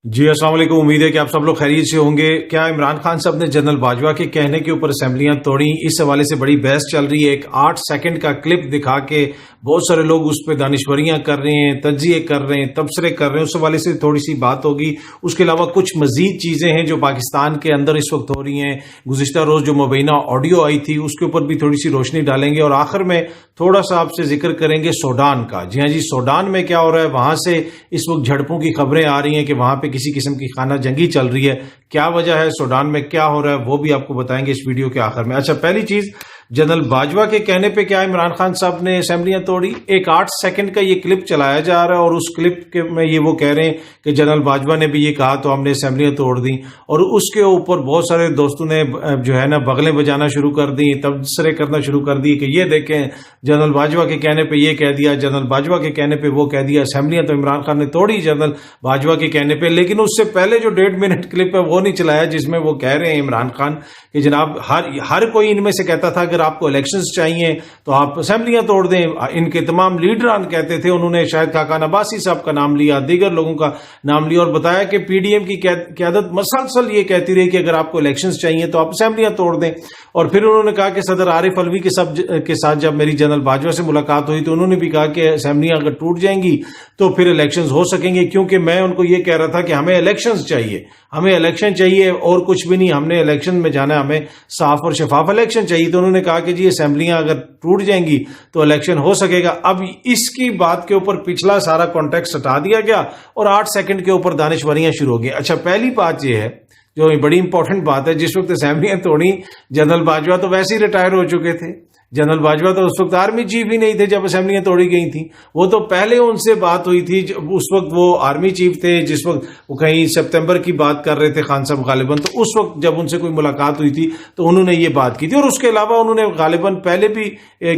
جی السلام علیکم، امید ہے کہ آپ سب لوگ خیریت سے ہوں گے۔ کیا عمران خان صاحب نے جنرل باجوہ کے کہنے کے اوپر اسمبلیاں توڑیں؟ اس حوالے سے بڑی بحث چل رہی ہے۔ ایک 8 سیکنڈ کا کلپ دکھا کے بہت سارے لوگ اس پہ دانشوریاں کر رہے ہیں، تجزیے کر رہے ہیں، تبصرے کر رہے ہیں۔ اس حوالے سے تھوڑی سی بات ہوگی۔ اس کے علاوہ کچھ مزید چیزیں ہیں جو پاکستان کے اندر اس وقت ہو رہی ہیں۔ گزشتہ روز جو مبینہ آڈیو آئی تھی اس کے اوپر بھی تھوڑی سی روشنی ڈالیں گے، اور آخر میں تھوڑا سا آپ سے ذکر کریں گے سوڈان کا۔ جی ہاں جی، سوڈان میں کیا ہو رہا ہے، وہاں سے اس وقت جھڑپوں کی خبریں آ رہی ہیں کہ وہاں پہ کسی قسم کی خانہ جنگی چل رہی ہے۔ کیا وجہ ہے، سوڈان میں کیا ہو رہا ہے، وہ بھی آپ کو بتائیں گے اس ویڈیو کے آخر میں۔ اچھا، پہلی چیز، جنرل باجوہ کے کہنے پہ کیا عمران خان صاحب نے اسمبلیاں توڑی؟ ایک 8 سیکنڈ کا یہ کلپ چلایا جا رہا ہے، اور اس کلپ میں یہ وہ کہہ رہے ہیں کہ جنرل باجوہ نے بھی یہ کہا تو ہم نے اسمبلیاں توڑ دیں، اور اس کے اوپر بہت سارے دوستوں نے جو ہے نا بغلیں بجانا شروع کر دی، تبصرے کرنا شروع کر دی کہ یہ دیکھیں جنرل باجوہ کے کہنے پہ یہ کہہ دیا، جنرل باجوہ کے کہنے پہ وہ کہہ دیا، اسمبلیاں تو عمران خان نے توڑی جنرل باجوہ کے کہنے پہ۔ لیکن اس سے پہلے جو 1.5 منٹ کلپ ہے وہ نہیں چلایا جس میں وہ کہہ رہے ہیں عمران خان کہ جناب ہر کوئی ان میں سے کہتا تھا اگر آپ کو الیکشنز چاہیے تو آپ اسمبلیاں توڑ دیں۔ ان کے تمام لیڈران کہتے تھے، انہوں نے شاہد خاقان عباسی صاحب کا نام لیا، دیگر لوگوں کا نام لیا، اور بتایا کہ پی ڈی ایم کی قیادت مسلسل یہ کہتی رہی کہ اگر آپ کو الیکشنز چاہیے تو آپ اسمبلیاں توڑ دیں۔ اور پھر انہوں نے کہا کہ صدر عارف علوی کے ساتھ جب میری جنرل باجوہ سے ملاقات ہوئی تو انہوں نے بھی کہا کہ اسمبلیاں اگر ٹوٹ جائیں گی تو پھر الیکشنز ہو سکیں گے، کیونکہ میں ان کو یہ کہہ رہا تھا کہ ہمیں الیکشنز چاہیے، ہمیں الیکشن چاہیے اور کچھ بھی نہیں، ہم نے الیکشن میں جانا ہے، ہمیں صاف اور شفاف الیکشن چاہیے۔ تو انہوں نے کہا کہ جی اسمبلیاں اگر ٹوٹ جائیں گی تو الیکشن ہو سکے گا۔ اب اس کی بات کے اوپر پچھلا سارا کانٹیکسٹ ہٹا دیا گیا اور 8 سیکنڈ کے اوپر دانشوریاں شروع ہو گئی۔ اچھا، پہلی بات یہ ہے جو بڑی امپورٹنٹ بات ہے، جس وقت اسمبلیاں توڑی جنرل باجوہ تو ویسے ہی ریٹائر ہو چکے تھے۔ جنرل باجوہ تو اس وقت آرمی چیف ہی نہیں تھے جب اسمبلیاں توڑی گئی تھیں، وہ تو پہلے ان سے بات ہوئی تھی، اس وقت وہ آرمی چیف تھے، جس وقت وہ کہیں سپتمبر کی بات کر رہے تھے خان صاحب غالباً، تو اس وقت جب ان سے کوئی ملاقات ہوئی تھی تو انہوں نے یہ بات کی تھی۔ اور اس کے علاوہ انہوں نے غالباً پہلے بھی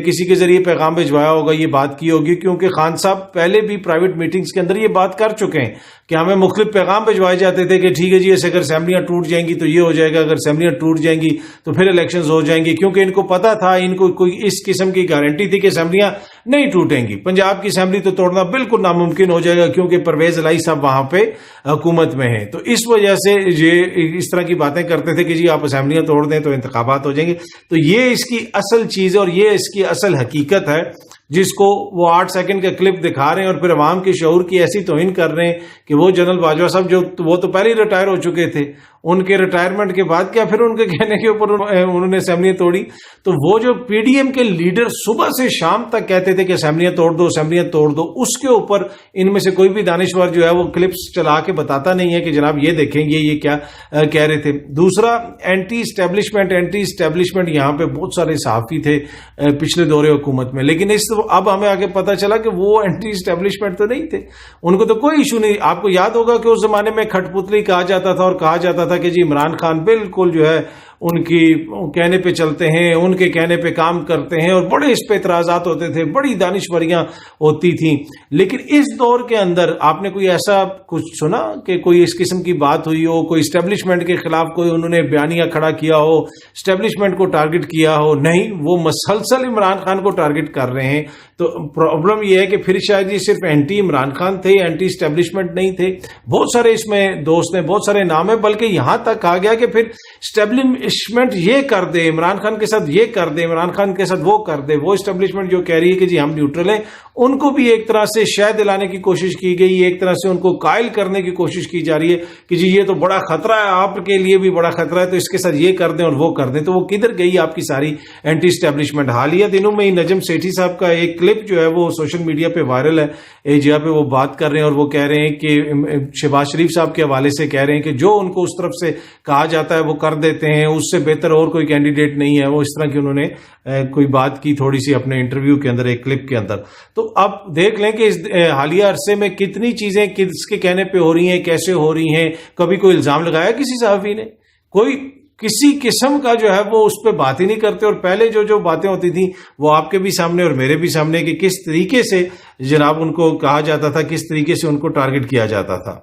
کسی کے ذریعے پیغام بھجوایا ہوگا، یہ بات کی ہوگی، کیونکہ خان صاحب پہلے بھی پرائیویٹ میٹنگز کے اندر یہ بات کر چکے ہیں کہ ہمیں مختلف پیغام بھجوائے جاتے تھے کہ ٹھیک ہے جی ایسے اگر اسمبلیاں ٹوٹ جائیں گی تو یہ ہو جائے گا، اگر اسمبلیاں ٹوٹ جائیں گی تو پھر الیکشنز ہو جائیں گے، کیونکہ ان کو پتا تھا، ان کو کوئی اس قسم کی گارنٹی تھی کہ اسمبلیاں نہیں ٹوٹیں گی۔ پنجاب کی اسمبلی تو توڑنا بالکل ناممکن ہو جائے گا، کیونکہ پرویز الہی صاحب وہاں پہ حکومت میں ہیں، تو اس وجہ سے یہ اس طرح کی باتیں کرتے تھے کہ جی آپ اسمبلیاں توڑ دیں تو انتخابات ہو جائیں گے۔ تو یہ اس کی اصل چیز ہے اور یہ اس کی اصل حقیقت ہے، جس کو وہ 8 سیکنڈ کا کلپ دکھا رہے ہیں، اور پھر عوام کے شعور کی ایسی توہین کر رہے ہیں کہ وہ جنرل باجوہ صاحب وہ تو پہلے ہی ریٹائر ہو چکے تھے، ان کے ریٹائرمنٹ کے بعد کیا پھر ان کے کہنے کے اوپر انہوں نے اسمبلیاں توڑی؟ تو وہ جو پی ڈی ایم کے لیڈر صبح سے شام تک کہتے تھے کہ اسمبلیاں توڑ دو، اسمبلیاں توڑ دو، اس کے اوپر ان میں سے کوئی بھی دانشور جو ہے وہ کلپس چلا کے بتاتا نہیں ہے کہ جناب یہ دیکھیں یہ کیا کہہ رہے تھے۔ دوسرا، اینٹی اسٹیبلشمنٹ، یہاں پہ بہت سارے صحافی تھے پچھلے دور حکومت میں، لیکن اب ہمیں آگے پتہ چلا کہ وہ اینٹی اسٹیبلشمنٹ تو نہیں تھے، ان کو تو کوئی ایشو نہیں۔ آپ کو یاد ہوگا کہ اس زمانے میں کھٹ پتلی کہا جاتا تھا، اور کہا جاتا تھا کہ جی عمران خان بالکل جو ہے ان کی کہنے پہ چلتے ہیں، ان کے کہنے پہ کام کرتے ہیں، اور بڑے اس پہ اعتراضات ہوتے تھے، بڑی دانشوریاں ہوتی تھیں۔ لیکن اس دور کے اندر آپ نے کوئی ایسا کچھ سنا کہ کوئی اس قسم کی بات ہوئی ہو، کوئی اسٹیبلشمنٹ کے خلاف کوئی انہوں نے بیانیہ کھڑا کیا ہو، اسٹیبلشمنٹ کو ٹارگٹ کیا ہو؟ نہیں، وہ مسلسل عمران خان کو ٹارگٹ کر رہے ہیں۔ تو پرابلم یہ ہے کہ پھر شاید یہ صرف اینٹی عمران خان تھے، اینٹی اسٹیبلشمنٹ نہیں تھے، بہت سارے اس میں دوست ہیں، بہت سارے نام ہیں، بلکہ یہاں تک کہا گیا کہ پھر اسٹیبلشمنٹ یہ کر دے، عمران خان کے ساتھ یہ کر دے، عمران خان کے ساتھ وہ کر دے۔ وہ اسٹیبلشمنٹ جو کہہ رہی ہے کہ جی ہم نیوٹرل ہیں، ان کو بھی ایک طرح سے شہ دلانے کی کوشش کی گئی، ایک طرح سے ان کو قائل کرنے کی کوشش کی جا رہی ہے کہ جی یہ تو بڑا خطرہ ہے، آپ کے لیے بھی بڑا خطرہ ہے، تو اس کے ساتھ یہ کر دیں اور وہ کر دیں۔ تو وہ کدھر گئی آپ کی ساری اینٹی اسٹیبلشمنٹ؟ حالیہ دنوں میں ہی نجم سیٹھی صاحب کا ایک کلپ جو ہے وہ سوشل میڈیا پہ وائرل ہے، جہاں پہ وہ بات کر رہے ہیں اور وہ کہہ رہے ہیں کہ شہباز شریف صاحب کے حوالے سے کہہ رہے ہیں کہ جو ان کو اس طرف سے کہا جاتا ہے وہ کر دیتے ہیں، اس سے بہتر اور کوئی کینڈیڈیٹ نہیں ہے۔ وہ اس طرح کی انہوں نے کوئی بات کی تھوڑی سی اپنے انٹرویو کے اندر، ایک کلپ کے اندر۔ تو اب دیکھ لیں کہ اس حالیہ عرصے میں کتنی چیزیں کس کے کہنے پہ ہو رہی ہیں، کیسے ہو رہی ہیں۔ کبھی کوئی الزام لگایا کسی صحافی نے؟ کوئی کسی قسم کا جو ہے وہ اس پہ بات ہی نہیں کرتے، اور پہلے جو باتیں ہوتی تھیں وہ آپ کے بھی سامنے اور میرے بھی سامنے کہ کس طریقے سے جناب ان کو کہا جاتا تھا، کس طریقے سے ان کو ٹارگٹ کیا جاتا تھا۔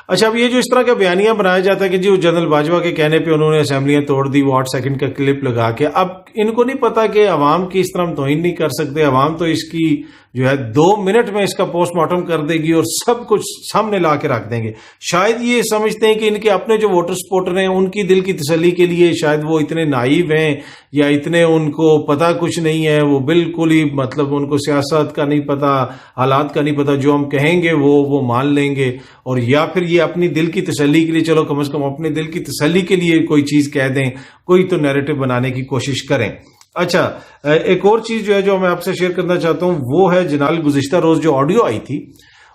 اچھا، اب یہ جو اس طرح کا بیانیہ بنایا جاتا ہے کہ جی وہ جنرل باجوہ کے کہنے پہ انہوں نے اسمبلیاں توڑ دی، وہ 8 سیکنڈ کا کلپ لگا کے، اب ان کو نہیں پتا کہ عوام کی اس طرح ہم توہین نہیں کر سکتے، عوام تو اس کی جو ہے 2 منٹ میں اس کا پوسٹ مارٹم کر دے گی اور سب کچھ سامنے لا کے رکھ دیں گے. شاید یہ سمجھتے ہیں کہ ان کے اپنے جو ووٹر سپورٹر ہیں ان کی دل کی تسلی کے لیے شاید وہ اتنے نائیو ہیں یا اتنے ان کو پتہ کچھ نہیں ہے, وہ بالکل ہی مطلب ان کو سیاست کا نہیں پتہ, حالات کا نہیں پتہ, جو ہم کہیں گے وہ مان لیں گے, اور یا پھر یہ اپنی دل کی تسلی کے لیے چلو کم از کم اپنے دل کی تسلی کے لیے کوئی چیز کہہ دیں, کوئی تو نیریٹو بنانے کی کوشش کریں. اچھا, ایک اور چیز جو ہے جو میں آپ سے شیئر کرنا چاہتا ہوں وہ ہے جناب گزشتہ روز جو آڈیو آئی تھی,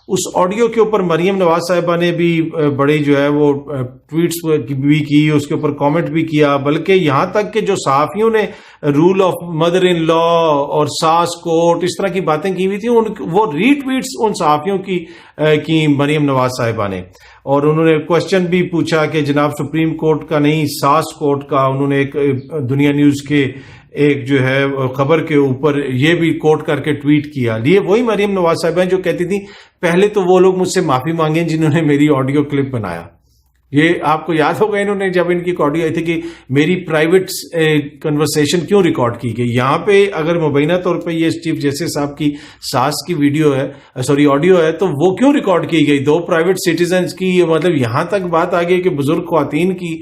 اس آڈیو کے اوپر مریم نواز صاحبہ نے بھی بڑی جو ہے وہ ٹویٹس بھی کی, اس کے اوپر کامنٹ بھی کیا, بلکہ یہاں تک کہ جو صحافیوں نے رول آف مدر ان لا اور ساس کوٹ اس طرح کی باتیں کی ہوئی تھیں وہ ری ٹویٹس ان صحافیوں کی مریم نواز صاحبہ نے, اور انہوں نے کوشچن بھی پوچھا کہ جناب سپریم کورٹ کا نہیں ساس کورٹ کا. انہوں نے ایک دنیا نیوز کے ایک جو ہے خبر کے اوپر یہ بھی کوٹ کر کے ٹویٹ کیا. یہ وہی مریم نواز صاحبہ جو کہتی تھی پہلے تو وہ لوگ مجھ سے معافی مانگیں جنہوں نے میری آڈیو کلپ بنایا. یہ آپ کو یاد ہوگا انہوں نے جب ان کی آڈیو آئی تھی کہ میری پرائیویٹ کنورسیشن کیوں ریکارڈ کی گئی. یہاں پہ اگر مبینہ طور پہ یہ چیف جسٹس صاحب کی ساس کی ویڈیو ہے آڈیو ہے تو وہ کیوں ریکارڈ کی گئی؟ 2 پرائیویٹ سٹیزنز کی, مطلب یہاں تک بات آ گئی کہ بزرگ خواتین کی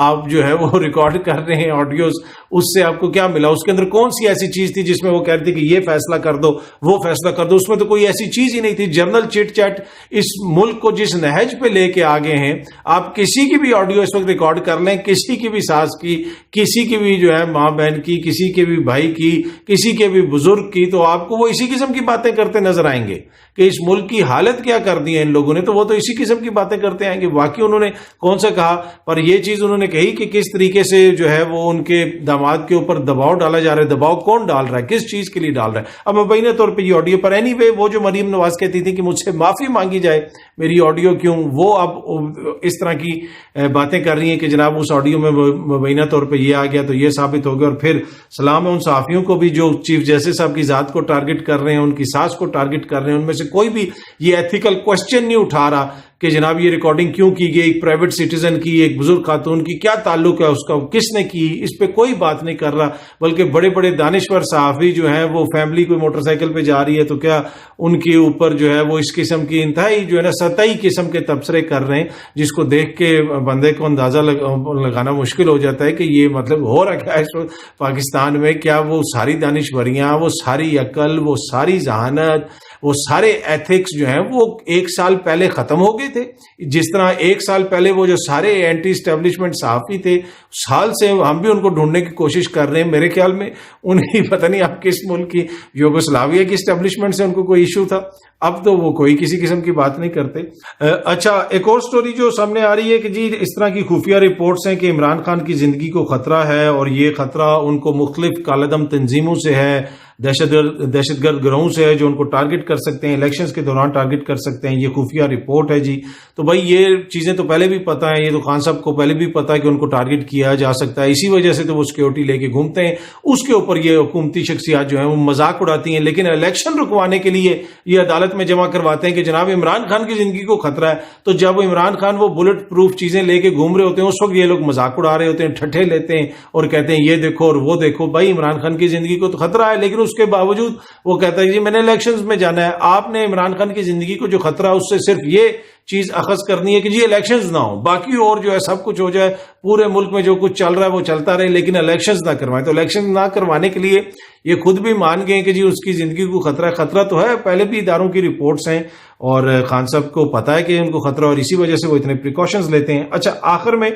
آپ جو ہے وہ ریکارڈ کر رہے ہیں آڈیوز. اس سے آپ کو کیا ملا؟ اس کے اندر کون سی ایسی چیز تھی جس میں وہ کہتے کہ یہ فیصلہ کر دو وہ فیصلہ کر دو؟ اس میں تو کوئی ایسی چیز ہی نہیں تھی. جنرل چٹ چیٹ اس ملک کو جس نہج پہ لے کے آگے ہیں, آپ کسی کی بھی آڈیو اس وقت ریکارڈ کر لیں, کسی کی بھی ساس کی, کسی کی بھی جو ہے ماں بہن کی, کسی کے بھی بھائی کی, کسی کے بھی بزرگ کی, تو آپ کو وہ اسی قسم کی باتیں کرتے نظر آئیں گے کہ اس ملک کی حالت کیا کر دی ہے ان لوگوں نے, تو وہ تو اسی قسم کی باتیں کرتے آئیں گے. واقعی انہوں نے کون سا کہا, پر یہ چیز انہوں نے کہی کہ کس طریقے سے جو ہے وہ ان کے داماد کے اوپر دباؤ ڈالا جا رہا ہے. دباؤ کون ڈال رہا ہے, کس چیز کے لیے ڈال رہا ہے؟ اب مبینہ طور پہ یہ آڈیو پر اینی وے وہ جو مریم نواز کہتی تھی کہ مجھ سے معافی مانگی جائے میری آڈیو کیوں, وہ اب اس طرح کی باتیں کر رہی ہیں کہ جناب اس آڈیو میں مبینہ طور پہ یہ آ گیا تو یہ ثابت ہو گیا. اور پھر سلام ہے ان صحافیوں کو بھی جو چیف جسٹس صاحب کی ذات کو ٹارگٹ کر رہے ہیں, ان کی ساس کو ٹارگٹ کر رہے ہیں. ان میں سے کوئی بھی یہ ایتھیکل کوشچن نہیں اٹھا رہا کہ جناب یہ ریکارڈنگ کیوں کی گئی, ایک پرائیویٹ سٹیزن کی, ایک بزرگ خاتون کی کیا تعلق ہے, اس کا کس نے کی, اس پہ کوئی بات نہیں کر رہا. بلکہ بڑے بڑے دانشور صحافی جو ہیں وہ فیملی کوئی موٹر سائیکل پہ جا رہی ہے تو کیا ان کے اوپر جو ہے وہ اس قسم کی انتہائی جو ہے نا سطحی قسم کے تبصرے کر رہے ہیں, جس کو دیکھ کے بندے کو اندازہ لگانا مشکل ہو جاتا ہے کہ یہ مطلب ہو رہا کیا ہے پاکستان میں. کیا وہ ساری دانشوریاں, وہ ساری عقل, وہ ساری ذہانت, وہ سارے ایتھکس جو ہیں وہ 1 سال پہلے ختم ہو گئے تھے؟ جس طرح 1 سال پہلے وہ جو سارے اینٹی اسٹیبلشمنٹ صحافی تھے, سال سے ہم بھی ان کو ڈھونڈنے کی کوشش کر رہے ہیں. میرے خیال میں انہیں پتہ نہیں اب کس ملک کی یوگوسلاویا کی اسٹیبلشمنٹ سے ان کو کوئی ایشو تھا, اب تو وہ کوئی کسی قسم کی بات نہیں کرتے. اچھا, ایک اور سٹوری جو سامنے آ رہی ہے کہ جی اس طرح کی خفیہ رپورٹس ہیں کہ عمران خان کی زندگی کو خطرہ ہے, اور یہ خطرہ ان کو مختلف کالعدم تنظیموں سے ہے, دہشت گرد گروہوں سے ہے جو ان کو ٹارگٹ کر سکتے ہیں, الیکشنز کے دوران ٹارگٹ کر سکتے ہیں. یہ خفیہ رپورٹ ہے جی. تو بھائی یہ چیزیں تو پہلے بھی پتہ ہیں, یہ تو خان صاحب کو پہلے بھی پتہ ہے کہ ان کو ٹارگٹ کیا جا سکتا ہے, اسی وجہ سے تو وہ سیکیورٹی لے کے گھومتے ہیں. اس کے اوپر یہ حکومتی شخصیات جو ہیں وہ مذاق اڑاتی ہیں, لیکن الیکشن رکوانے کے لیے یہ عدالت میں جمع کرواتے ہیں کہ جناب عمران خان کی زندگی کو خطرہ ہے. تو جب عمران خان وہ بلٹ پروف چیزیں لے کے گھوم رہے ہوتے ہیں اس وقت یہ لوگ مذاق اڑا رہے ہوتے ہیں, ٹھٹھے لیتے ہیں اور کہتے ہیں یہ دیکھو اور وہ دیکھو. بھائی عمران خان کی زندگی کو تو خطرہ ہے, لیکن اس کے باوجود وہ کہتا ہے جی میں نے الیکشنز میں جانا ہے. آپ نے عمران خان کی زندگی کو جو خطرہ ہے اس سے صرف یہ چیز اخذ کرنی ہے کہ جی الیکشنز نہ ہو, باقی اور جو ہے سب کچھ ہو جائے, پورے ملک میں جو کچھ چل رہا ہے وہ چلتا رہے, لیکن الیکشنز نہ کروائیں. تو الیکشن نہ کروانے کے لیے یہ خود بھی مان گئے کہ جی اس کی زندگی کو خطرہ ہے. خطرہ تو ہے, پہلے بھی اداروں کی رپورٹس ہیں اور خان صاحب کو پتہ ہے کہ ان کو خطرہ, اور اسی وجہ سے وہ اتنے پریکاشنز لیتے ہیں. اچھا, آخر میں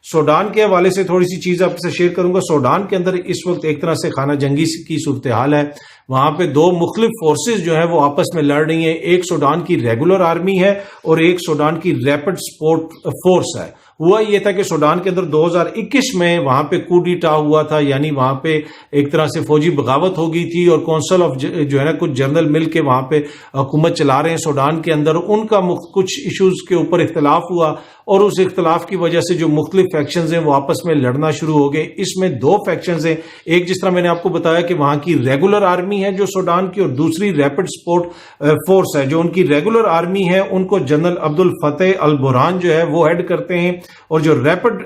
سوڈان کے حوالے سے تھوڑی سی چیز آپ سے شیئر کروں گا. سوڈان کے اندر اس وقت ایک طرح سے خانہ جنگی کی صورتحال ہے. وہاں پہ 2 مختلف فورسز جو ہیں وہ آپس میں لڑ رہی ہیں. ایک سوڈان کی ریگولر آرمی ہے اور ایک سوڈان کی ریپڈ سپورٹ فورس ہے. ہوا یہ تھا کہ سوڈان کے اندر 2021 میں وہاں پہ کوڈیٹا ہوا تھا, یعنی وہاں پہ ایک طرح سے فوجی بغاوت ہو گئی تھی, اور کونسل آف جو ہے نا کچھ جنرل مل کے وہاں پہ حکومت چلا رہے ہیں سوڈان کے اندر. ان کا کچھ ایشوز کے اوپر اختلاف ہوا, اور اس اختلاف کی وجہ سے جو مختلف فیکشنز ہیں وہ آپس میں لڑنا شروع ہو گئے. اس میں 2 فیکشنز ہیں, ایک جس طرح میں نے آپ کو بتایا کہ وہاں کی ریگولر آرمی ہے جو سوڈان کی, اور دوسری ریپڈ سپورٹ فورس ہے. جو ان کی ریگولر آرمی ہے ان کو جنرل عبد الفتح البرہان جو ہے وہ ہیڈ کرتے ہیں, اور جو ریپڈ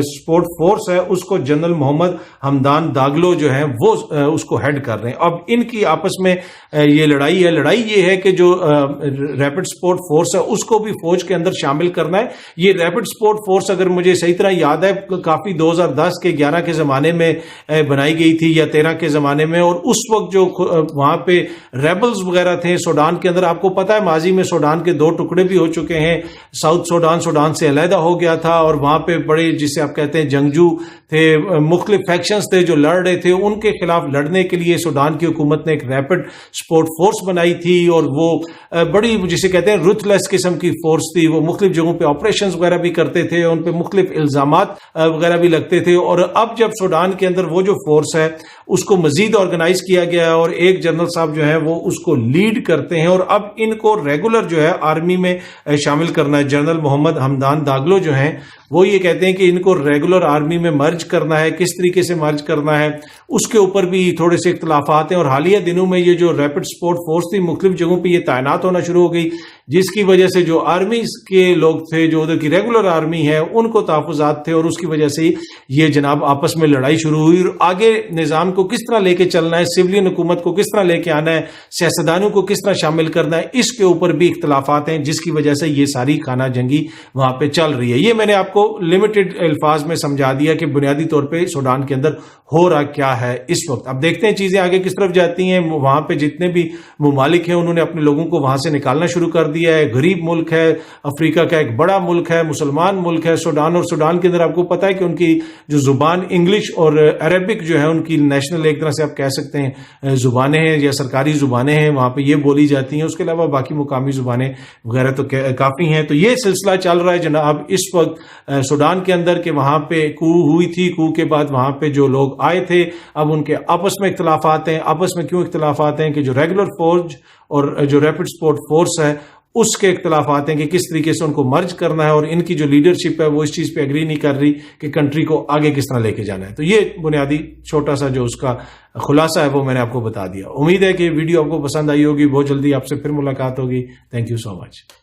سپورٹ فورس ہے اس کو جنرل محمد حمدان داگلو جو ہیں وہ اس کو ہیڈ کر رہے ہیں. اب ان کی آپس میں یہ لڑائی ہے. لڑائی یہ ہے کہ جو ریپڈ سپورٹ فورس ہے اس کو بھی فوج کے اندر شامل کرنا ہے. یہ ریپڈ سپورٹ فورس اگر مجھے صحیح طرح یاد ہے کافی 2010 کے 11 کے زمانے میں بنائی گئی تھی یا 13 کے زمانے میں, اور اس وقت جو وہاں پہ ریبلز وغیرہ تھے سوڈان کے اندر, آپ کو پتا ہے ماضی میں سوڈان کے 2 ٹکڑے بھی ہو چکے ہیں. ساؤتھ سوڈان سے علیحدہ ہو گیا تھا, اور وہاں پہ بڑے جسے آپ کہتے ہیں جنگجو تھے, مختلف فیکشنز تھے جو لڑ رہے تھے. ان کے خلاف لڑنے کے لیے سوڈان کی حکومت نے ایک ریپڈ سپورٹ فورس بنائی تھی, اور وہ بڑی جسے کہتے ہیں رuthless قسم کی فورس تھی. وہ مختلف جگہوں پہ آپریشنز وغیرہ بھی کرتے تھے, ان پہ مختلف الزامات وغیرہ بھی لگتے تھے. اور اب جب سوڈان کے اندر وہ جو فورس ہے اس کو مزید آرگنائز کیا گیا, اور ایک جنرل صاحب جو ہے وہ اس کو لیڈ کرتے ہیں, اور اب ان کو ریگولر جو ہے آرمی میں شامل کرنا ہے. جنرل محمد حمدان داگلو جو ہیں وہ یہ کہتے ہیں کہ ان کو ریگولر آرمی میں مرج کرنا ہے. کس طریقے سے مرج کرنا ہے اس کے اوپر بھی تھوڑے سے اختلافات ہیں, اور حالیہ دنوں میں یہ جو ریپڈ سپورٹ فورس تھی مختلف جگہوں پہ یہ تعینات ہونا شروع ہو گئی, جس کی وجہ سے جو آرمی کے لوگ تھے جو ادھر کی ریگولر آرمی ہے ان کو تحفظات تھے, اور اس کی وجہ سے یہ جناب آپس میں لڑائی شروع ہوئی. اور آگے نظام کو کس طرح لے کے چلنا ہے, سویلین حکومت کو کس طرح لے کے آنا ہے, سیاستدانوں کو کس طرح شامل کرنا ہے, اس کے اوپر بھی اختلافات ہیں, جس کی وجہ سے یہ ساری خانہ جنگی وہاں پہ چل رہی ہے. یہ میں نے آپ کو لمیٹڈ الفاظ میں سمجھا دیا کہ بنیادی طور پہ سوڈان کے اندر ہو رہا کیا ہے اس وقت. اب دیکھتے ہیں چیزیں آگے کس طرف جاتی ہیں. وہاں پہ جتنے بھی ممالک ہیں انہوں نے اپنے لوگوں کو وہاں سے نکالنا شروع کر دیا ہے. غریب ملک ہے, افریقہ کا ایک بڑا ملک ہے, مسلمان ملک ہے سوڈان, اور سوڈان کے اندر آپ کو پتا ہے کہ ان کی جو زبان انگلش اور عربک جو ہے ان کی نیشنل ایک طرح سے آپ کہہ سکتے ہیں زبانیں ہیں یا سرکاری زبانیں ہیں, وہاں پہ یہ بولی جاتی ہیں. اس کے علاوہ باقی مقامی زبانیں وغیرہ تو کافی ہیں. تو یہ سلسلہ چل رہا ہے جناب اس وقت سوڈان کے اندر کہ وہاں پہ کو ہوئی تھی, کو کے بعد وہاں پہ جو لوگ آئے تھے اب ان کے آپس میں اختلافات ہیں. آپس میں کیوں اختلافات ہیں کہ جو ریگولر فوج اور جو ریپڈ سپورٹ فورس ہے اس کے اختلافات ہیں کہ کس طریقے سے ان کو مرج کرنا ہے, اور ان کی جو لیڈرشپ ہے وہ اس چیز پہ ایگری نہیں کر رہی کہ کنٹری کو آگے کس طرح لے کے جانا ہے. تو یہ بنیادی چھوٹا سا جو اس کا خلاصہ ہے وہ میں نے آپ کو بتا دیا. امید ہے کہ ویڈیو آپ کو پسند آئی ہوگی. بہت جلدی آپ سے پھر ملاقات ہوگی. Thank you so much.